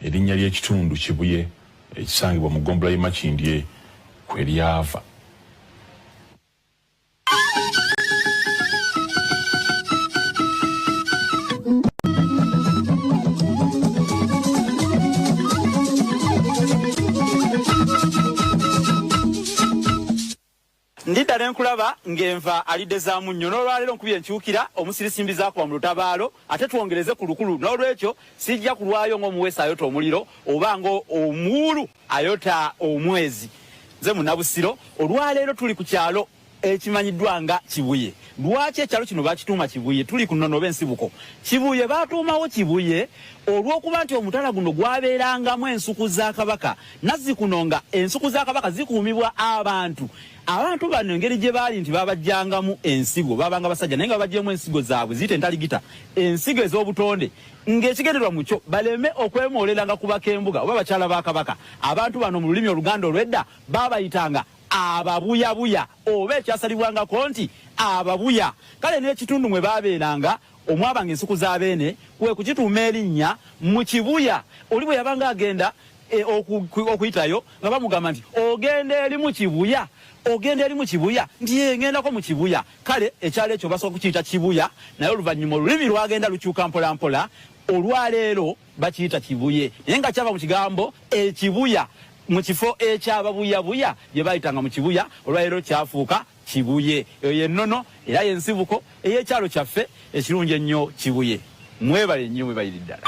erinnya ly'ekitundu Kibuye ekisangibwa mu Ggombolola y'e Makindye kwe lyava. Ndida nenkulaba ngenva alidezaamu nnyo n'olwaleero nkubye enkyukira omusirisimbizaako mu lutabaalo ate twongereze ku lukulu n'olwekyo sijja kulwayo ng'omuweesi ayota omuliro oba ng'omuwulu ayota omwezi. Nze Munnabusiro olwaleero tuli ku kyalo ekimanyiddwa nga Kibuye. Lwaki ekyalo kino bakituuma Kibuye? Tuli ku nnono b'ensibuko. Kibuye baatuumawo Kibuye olw'okuba nti omutala guno gwabeerangamu ensuku za Kabaka. Nazzikuno nga ensuku za Kabaka zikuumibwa abantu. Abantu bano engeri gye baali nti babajjangamu ensigo babanga basajja naye nga babajjemu ensigo zaabwe ziyite entaligita ensigo ez'obutonde ng'ekigenderwa mu kyo baleme okwemooleranga ku bakembuga oba bakyala ba Kabaka. Abantu bano mu lulimi Oluganda olw'edda babayitanga ababuyabuya oba ekyasalibwangako nti ababuya. Kale n'ekitundu mwe babeeranga omwabanga ensuku za Beene kwe kukituuma erinnya mu Kibuya. Oli bwe yabanga agenda okuyitayo nga bamugamba nti ogenda eri mu Kibuya. Ogenda eri mu Kibuya ndiye ngendako mu Kibuya. Kale ekyalo ekyo basobola kukiyita Kibuya naye oluvannyuma olulimi lwagenda lukyuka mpola mpola olwaleero bakiyita Kibuye naye nga kyava mu kigambo ekibuya mu kifo ekyababuyabuya gye bayitanga mu Kibuya olwaleero kyafuuka Kibuye. Eyo yennono era yensibuko ey'ekyalo kyaffe ekirungi ennyo Kibuye. Mwebale nnyo mwebayiri ddala.